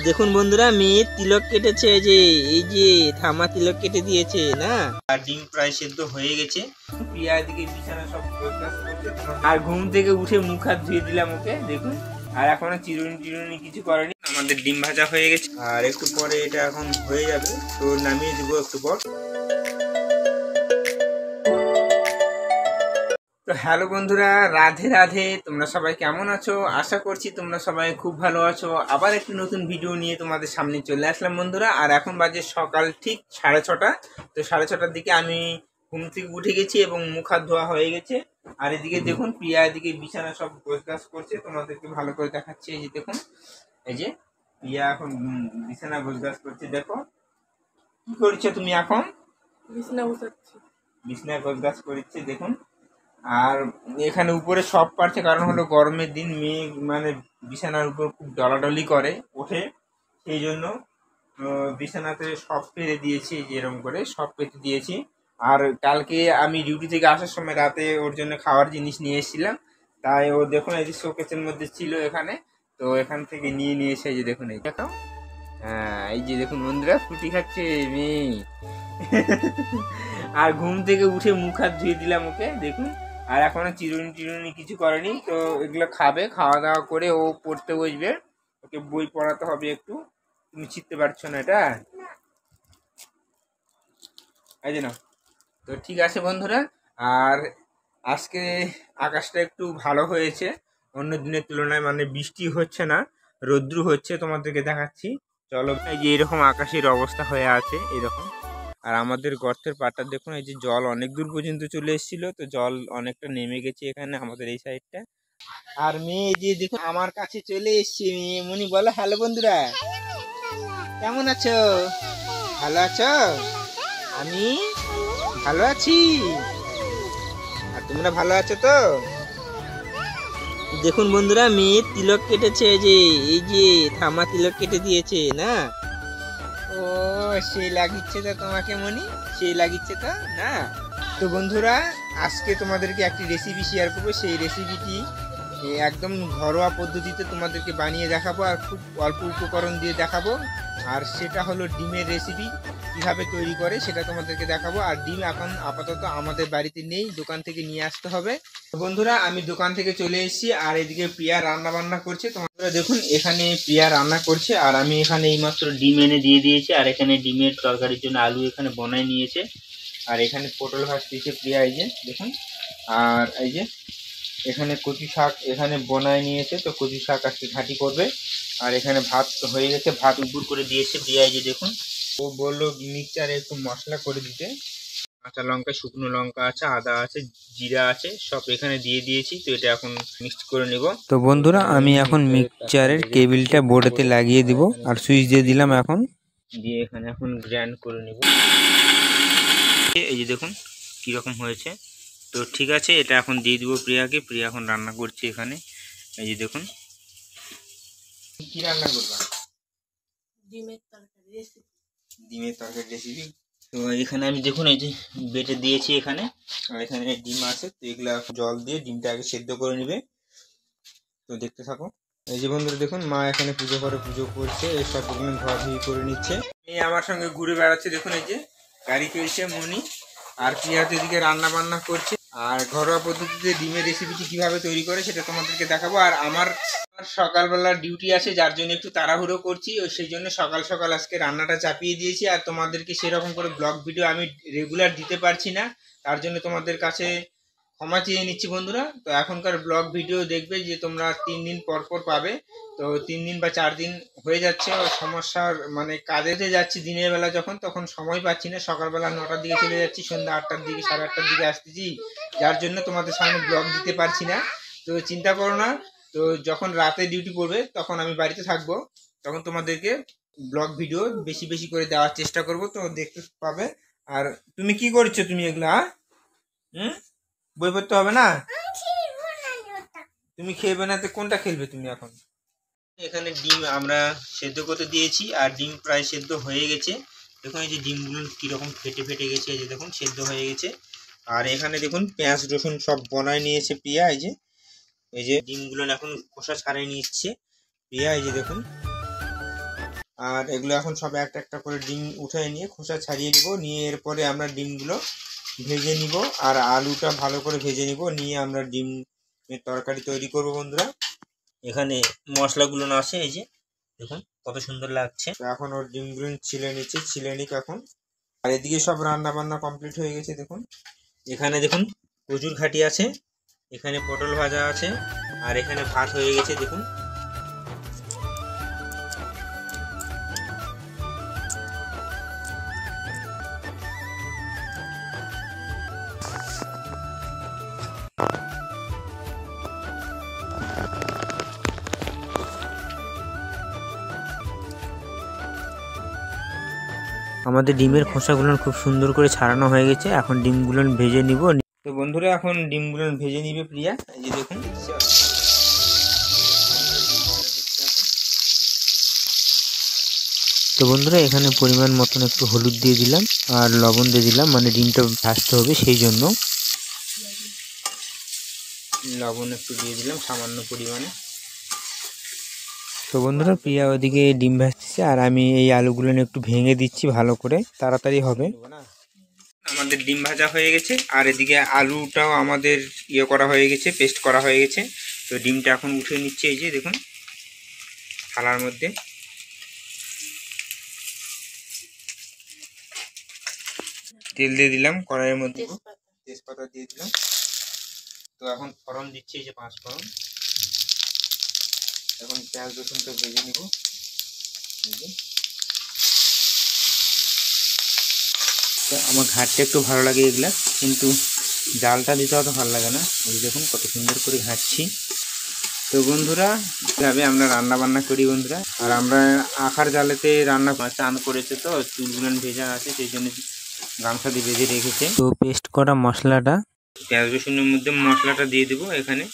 দেখুন বন্ধুরা, মেয়ে তিলক কেটেছে, এই যে থামা তিলক কেটে দিয়েছে না। আর ডিম প্রায় সেদ্ধ হয়ে গেছে। প্রিয়া দিকে বিছানা সব গোছগাছ করছে, আর ঘুম থেকে উঠে মুখ হাত ধুয়ে দিলাম ওকে, দেখুন। আর এখনো চিরুনি কিছু করেনি। আমাদের ডিম ভাজা হয়ে গেছে, আর একটু পরে এটা এখন হয়ে যাবে, তো নামিয়ে দিব একটু পর। তো হ্যালো বন্ধুরা, রাধে রাধে। তোমরা সবাই কেমন আছো? আশা করছি তোমরা সবাই খুব ভালো আছো। আবার একটি নতুন ভিডিও নিয়ে তোমাদের সামনে চলে আসলাম বন্ধুরা। আর এখন বাজে সকাল ঠিক 6:30। তো 6:30টার দিকে আমি ঘুম থেকে উঠে গেছি এবং মুখ হাত ধোয়া হয়ে গেছে। আর এদিকে দেখুন, প্রিয়া এদিকে বিছানা সব গোছগাছ করছে, তোমাদেরকে ভালো করে দেখাচ্ছি। এই যে দেখুন, এই যে প্রিয়া এখন বিছানা গোছগাছ করছে। দেখো কি করছো তুমি এখন? বিছনা গোছাচ্ছি। বিছানা গোছগাছ করছে দেখুন। আর এখানে উপরে সব পারছে, কারণ হলো গরমের দিন, মেয়ে মানে বিছানার উপর খুব ডলাডলি করে ওঠে, সেই জন্য বিছানাতে সব পেরে দিয়েছি, যে এরকম করে সব পেতে দিয়েছি। আর কালকে আমি ডিউটি থেকে আসার সময় রাতে ওর জন্য খাওয়ার জিনিস নিয়ে এসেছিলাম, তাই ও দেখুন এই যে শোকেসের মধ্যে ছিল এখানে, তো এখান থেকে নিয়ে এসে এই যে দেখুন, এই দেখাও। হ্যাঁ, এই যে দেখুন বন্ধুরা, ফুটি খাচ্ছে মেয়ে। আর ঘুম থেকে উঠে মুখ হাত ধুয়ে দিলাম ওকে, দেখুন। আর এখনো চিরুনি কিছু করেনি, তো এগুলো খাবে, খাওয়া দাওয়া করে ও পড়তে বসবে। ওকে বই পড়াতে হবে একটু। তুমি চিনতে পারছো না এটা? এই যে না। তো ঠিক আছে বন্ধুরা। আর আজকে আকাশটা একটু ভালো হয়েছে অন্য দিনের তুলনায়, মানে বৃষ্টি হচ্ছে না, রৌদ্র হচ্ছে, তোমাদেরকে দেখাচ্ছি। চলো, এই যে এরকম আকাশের অবস্থা হয়ে আছে এরকম। আর আমাদের গর্তের পাড়টা দেখুন, এই যে জল অনেক দূর পর্যন্ত চলে এসেছিল, তো জল অনেকটা নেমে গেছে এখানে আমাদের এই সাইডটা। আর মেয়ে এই যে দেখুন আমার কাছে চলে এসছে। মেয়ে মনি বলো হ্যালো বন্ধুরা, কেমন আছো? ভালো আছো? আমি ভালো আছি। আর তোমরা ভালো আছো তো? দেখুন বন্ধুরা, মেয়ে তিলক কেটেছে, এই যে থামা তিলক কেটে দিয়েছে না। ও সেই লাগিচ্ছে তো তোমাকে মনি, সেই লাগিচ্ছে তো না। তো বন্ধুরা, আজকে তোমাদেরকে একটি রেসিপি শেয়ার করবো। সেই রেসিপিটি একদম ঘরোয়া পদ্ধতিতে তোমাদেরকে বানিয়ে দেখাবো, আর খুব অল্প উপকরণ দিয়ে দেখাবো। আর সেটা হলো ডিমের রেসিপি, কিভাবে তৈরি করে সেটা তোমাদেরকে দেখাবো। আর ডিম এখন আপাতত আমাদের বাড়িতে নেই, দোকান থেকে নিয়ে আসতে হবে। বন্ধুরা, আমি দোকান থেকে চলে এসেছি, আর এদিকে প্রিয়া রান্না বান্না করছে। তোমরা দেখুন, এখানে প্রিয়া রান্না করছে, আর আমি এখানে এইমাত্র ডিম এনে দিয়ে দিয়েছি। আর এখানে ডিমের তরকারির জন্য আলু এখানে বনায় নিয়েছে, আর এখানে পটল ভাজতেছে প্রিয়া, এই যে দেখুন। আর এই যে এখানে কচু শাক এখানে বনায় নিয়েছে, তো কচু শাক আজকে ঘাঁটি করবে। আর এখানে ভাত হয়ে গেছে, ভাত উপর করে দিয়েছে প্রিয়া, এই যে দেখুন। ও বললো মিক্সচারে একটু মশলা করে দিতে, কাঁচা লঙ্কা, শুকনো লঙ্কা আছে, আদা আছে, জিরা আছে, সব এখানে দিয়ে দিয়েছি। তো এটা এখন মিক্স করে নেব। তো বন্ধুরা, আমি এখন মিক্সচারের কেবিলটা বোর্ডেতে লাগিয়ে দিব, আর সুইচ দিয়ে দিলাম এখন, দিয়ে এখানে এখন গ্রাইন্ড করে নেব। এই যে দেখুন কিরকম হয়েছে। তো ঠিক আছে, এটা এখন দিয়ে দিব প্রিয়াকে। প্রিয়া এখন রান্না করছে এখানে, এই যে দেখুন। কি রান্না করবা? ডিমের তরকারি রেসিপি। ডিমের তরকারি রেসিপি। তো এখানে আমি দেখুন এই যে বেটে দিয়েছি এখানে, আর এখানে ডিম আছে, তো এগুলা জল দিয়ে ডিমটা আগে সেদ্ধ করে নিবে। তো দেখতে থাকো। এই যে বন্ধুরা দেখুন, মা এখানে পুজো করছে, এই সব ধোয়াধুয়ি করে নিচ্ছে। এই আমার সঙ্গে ঘুরে বেড়াচ্ছে, দেখুন এই যে গাড়ি চলছে মনি। আর প্রিয়া এদিকে রান্না বান্না করছে। আর ঘরোয়া পদ্ধতিতে ডিমের রেসিপিটি কিভাবে তৈরি করে সেটা তোমাদেরকে দেখাবো। আর আমার সকালবেলা ডিউটি আছে, যার জন্য একটু তাড়াহুড়ো করছি, ও সেই জন্য সকাল সকাল আজকে রান্নাটা চাপিয়ে দিয়েছি। আর তোমাদেরকে সেরকম করে ব্লগ ভিডিও আমি রেগুলার দিতে পারছি না, তার জন্য তোমাদের কাছে ক্ষমা চেয়ে নিচ্ছি বন্ধুরা। তো এখনকার ব্লগ ভিডিও দেখবে যে তোমরা 3 দিন পর পর পাবে। তো 3 দিন বা 4 দিন হয়ে যাচ্ছে, সমস্যার মানে কাজেতে যাচ্ছি দিনের বেলা, যখন তখন সময় পাচ্ছি না। সকালবেলা 9টার দিকে চলে যাচ্ছি, সন্ধ্যা 8টার দিকে, 8:30টার দিকে আসতেছি, যার জন্য তোমাদের সামনে ব্লগ দিতে পারছি না। তো চিন্তা করো না, তো যখন রাতে ডিউটি পড়বে তখন আমি বাড়িতে থাকবো, তখন তোমাদেরকে ব্লগ ভিডিও বেশি বেশি করে দেওয়ার চেষ্টা করব, তো দেখতে পাবে। আর তুমি কি করছো? তুমি এগুলা বই পড়তে হবে না? তুমি খেলবে না তো কোনটা খেলবে তুমি এখন? এখানে ডিম আমরা সেদ্ধ করতে দিয়েছি, আর ডিম প্রায় সেদ্ধ হয়ে গেছে। দেখুন এই যে ডিমগুলো কিরকম ফেটে গেছে, এই যে দেখুন সেদ্ধ হয়ে গেছে। আর এখানে দেখুন পেঁয়াজ রসুন সব বনায় নিয়েছে প্রিয়া, এই যে ডিমগুলো এখন খোসা ছাড়িয়ে নিচ্ছে প্রিয়া, এই যে দেখুন। আর এগুলো এখন সব একটা একটা করে ডিম উঠিয়ে নিয়ে খোসা ছাড়িয়ে নিব, নিয়ে এরপরে আমরা ডিমগুলো ভেজে নিব আর আলুটা ভালো করে ভেজে নিব, নিয়ে আমরা ডিমের তরকারি তৈরি করব বন্ধুরা। এখানে মশলাগুলো না আছে, এই যে দেখুন কত সুন্দর লাগছে। এখন ওর ডিমগুলো ছিলে নিক এখন। আর এদিকে সব রান্না বান্না কমপ্লিট হয়ে গেছে দেখুন। এখানে দেখুন কচুর ঘাটি আছে, এখানে পটল ভাজা আছে, আর এখানে ভাত হয়ে গেছে দেখুন। আমাদের ডিমের খোসাগুলো খুব সুন্দর করে ছাড়ানো হয়ে গেছে, এখন ডিমগুলো ভেজে নিব। তো বন্ধুরা এখন ডিমগুলো ভেজে নিবে প্রিয়া, এই যে দেখুন। তো বন্ধুরা এখানে পরিমাণ মতন একটু হলুদ দিয়ে দিলাম আর লবণ দিয়ে দিলাম, মানে ডিমটা ভাজতে হবে সেই জন্য লবণ একটু দিয়ে দিলাম সামান্য পরিমাণে। তো বন্ধুরা প্রিয়া ওদিকে ডিম ভাজতেছে আর আমি এই আলুগুলো একটু ভেঙে দিচ্ছি ভালো করে, তাড়াতাড়ি হবে। আমাদের ডিম ভাজা হয়ে গেছে আর এদিকে আলুটাও আমাদের করা হয়ে গেছে, পেস্ট করা হয়ে গেছে। তো ডিমটা এখন উঠে নিচ্ছে, এই যে দেখুন থালার মধ্যে। তেল দিয়ে দিলাম কড়াইয়ের মধ্যে, তেজপাতা দিয়ে দিলাম। তো এখন ফোড়ন দিচ্ছি, এই যে 5 ফোড়ন। এখন পেঁয়াজ রসুনটা ভেজে নিব। আমার ঘাটটা একটু ভালো লাগে এগুলা, কিন্তু জালটা দিতে অত ভালো লাগে না। এই দেখুন কত সুন্দর করে ঘাটছি। তো বন্ধুরা এভাবে আমরা রান্না বান্না করি বন্ধুরা। আর আমরা আখার জালেতে রান্না চান করেছে, তো চুলগুলো ভেজা আছে সেই জন্য গামছা দিয়ে বেঁধে রেখেছে। তো পেস্ট করা মশলাটা পেঁয়াজ রসুনের মধ্যে মশলাটা দিয়ে দেবো এখানে,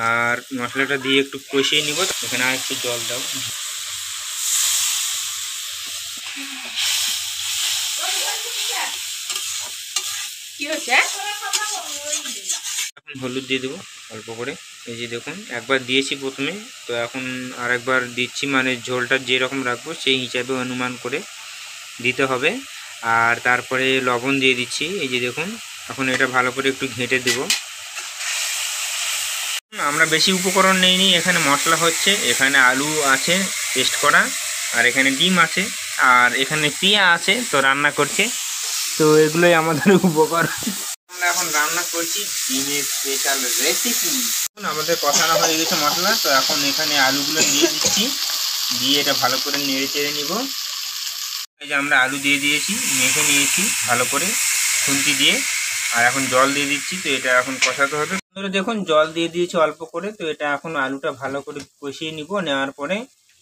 আর মশলাটা দিয়ে একটু কষিয়ে নিব। এখানে আর একটু জল দাও। এখন হলুদ দিয়ে দেবো অল্প করে, এই যে দেখুন একবার দিয়েছি প্রথমে, তো এখন আর একবার দিচ্ছি, মানে ঝোলটা যেরকম রাখবো সেই হিসাবে অনুমান করে দিতে হবে। আর তারপরে লবণ দিয়ে দিচ্ছি, এই যে দেখুন। এখন এটা ভালো করে একটু ঘেঁটে দেব। আমরা বেশি উপকরণ নেইনি, এখানে মশলা হচ্ছে, এখানে আলু আছে পেস্ট করা, আর এখানে ডিম আছে, আর এখানে পিয়া আছে তো রান্না করছে। তো এগুলোই আমাদের উপকরণ। আমরা এখন রান্না করছি ডিমের স্পেশাল রেসিপি। আমাদের কষানো হয়ে গেছে মশলা, তো এখন এখানে আলুগুলো দিয়ে দিচ্ছি, দিয়ে এটা ভালো করে নেড়ে চেড়ে নিব। এই যে আমরা আলু দিয়ে দিয়েছি, মেখে নিয়েছি ভালো করে খুন্তি দিয়ে, আর এখন জল দিয়ে দিচ্ছি। তো এটা এখন কষাতে হবে। দেখুন জল দিয়ে দিয়েছি অল্প করে, তো এটা এখন আলুটা ভালো করে কষিয়ে নিব। নেওয়ার পরে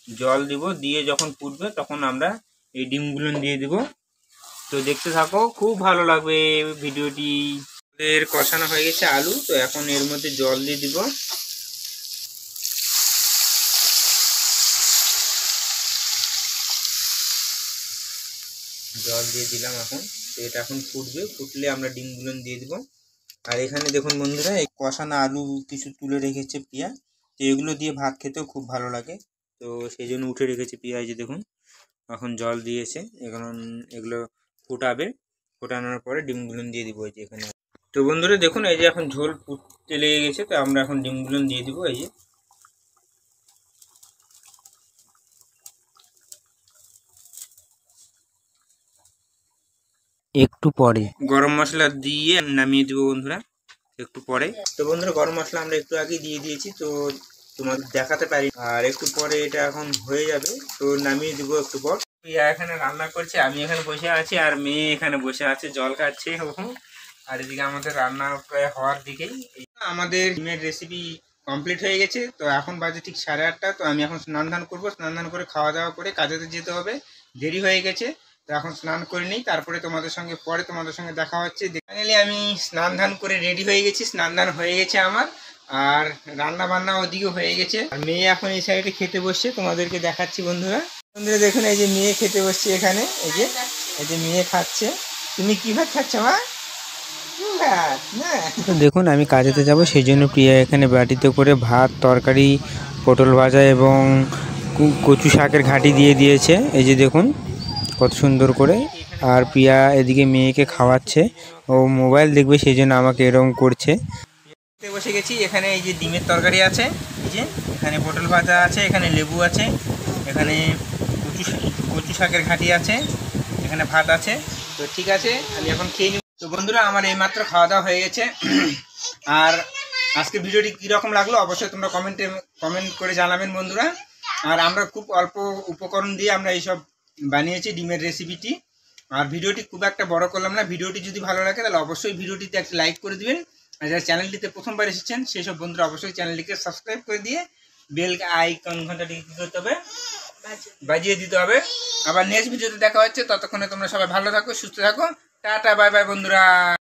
জল দিব, দিয়ে যখন ফুটবে তখন আমরা এই ডিমগুলো দিয়ে দিব। তো দেখতে থাকো, খুব ভালো লাগবে ভিডিওটি। এর কষানো হয়ে গেছে আলু, তো এখন এর মধ্যে জল দিয়ে দিব। জল দিয়ে দিলাম এখন। তো এটা এখন ফুটবে, ফুটলে আমরা ডিমগুলো দিয়ে দিব। আর এখানে দেখুন বন্ধুরা এই কষানো আলু কিছু তুলে রেখেছে প্রিয়া, তো এগুলো দিয়ে ভাত খেতেও খুব ভালো লাগে, তো সেই জন্য উঠে রেখেছে প্রিয়া। এই যে দেখুন এখন জল দিয়েছে, এখন এগুলো ফুটাবে, ফোটানোর পরে ডিমগুলো দিয়ে দিব এই যে এখানে। তো বন্ধুরা দেখুন এই যে এখন ঝোল ফুটতে লেগে গেছে, তো আমরা এখন ডিমগুলো দিয়ে দিব এই যে। একটু পরে গরম মশলা দিয়ে নামিয়ে দিব বন্ধুরা একটু পরে। তো বন্ধুরা গরম মশলা আমরা একটু আগে দিয়ে দিয়েছি, তো তোমাদের দেখাতে পারি, আর একটু পরে এটা এখন হয়ে যাবে, তো নামিয়ে দিব একটু পর। এখানে রান্না করছে, আমি এখানে বসে আছি, আর মেয়ে এখানে বসে আছে জল খাচ্ছে। আর এদিকে আমাদের রান্না প্রায় হওয়ার দিকেই। আমাদের ডিমের রেসিপি কমপ্লিট হয়ে গেছে, তো এখন বাজে ঠিক 8:30। তো আমি এখন স্নান ধান করবো, স্নান ধান করে খাওয়া দাওয়া করে কাজেতে যেতে হবে, দেরি হয়ে গেছে। তো এখন স্নান করে নিই, তারপরে তোমাদের সঙ্গে দেখা হচ্ছে। ফাইনালি আমি স্নান ধান করে রেডি হয়ে গেছি, স্নান ধান হয়ে গেছে আমার, আর রান্না বান্না ওদিকে হয়ে গেছে। আর মেয়ে এখন এই সাইডে খেতে বসছে, তোমাদেরকে দেখাচ্ছি বন্ধুরা। দেখুন এই যে মেয়ে খেতে বসছে এখানে, এই যে মেয়ে খাচ্ছে। তুমি কি ভাত খাচ্ছ মা? দেখুন আমি কাজেতে যাব, সেই জন্য প্রিয়া এখানে বাটিতে করে ভাত, তরকারি, পটল ভাজা এবং কচু শাকের ঘাঁটি দিয়ে দিয়েছে, এই যে দেখুন কত সুন্দর করে। আর প্রিয়া এদিকে মেয়েকে খাওয়াচ্ছে, ও মোবাইল দেখবে সেই জন্য আমাকে এরকম করছে। বসে গেছি, এখানে এই যে ডিমের তরকারি আছে, এই যে এখানে পটল ভাজা আছে, এখানে লেবু আছে, এখানে কচু শাকের ঘাঁটি আছে, এখানে ভাত আছে। তো ঠিক আছে, আমি এখন খেয়ে নিব। তো বন্ধুরা, আমার এইমাত্র খাওয়া দাওয়া হয়ে গেছে। আর আজকে ভিডিওটি কীরকম লাগলো অবশ্যই তোমরা কমেন্ট করে জানাবেন বন্ধুরা। আর আমরা খুব অল্প উপকরণ দিয়ে আমরা এইসব বানিয়েছি ডিমের রেসিপিটি। আর ভিডিওটি খুব একটা বড় করলাম না। ভিডিওটি যদি ভালো লাগে তাহলে অবশ্যই ভিডিওটিতে একটা লাইক করে দিবেন। আর যারা চ্যানেলটিতে প্রথমবার এসেছেন সেই সব বন্ধুরা অবশ্যই চ্যানেলটিকে সাবস্ক্রাইব করে দিয়ে বেল আইকন ঘন্টাটিকে কী করতে হবে, বাজিয়ে দিতে হবে। আবার নেক্সট ভিডিওতে দেখা হচ্ছে, ততক্ষণে তোমরা সবাই ভালো থাকো, সুস্থ থাকো। টাটা, বাই বাই বন্ধুরা।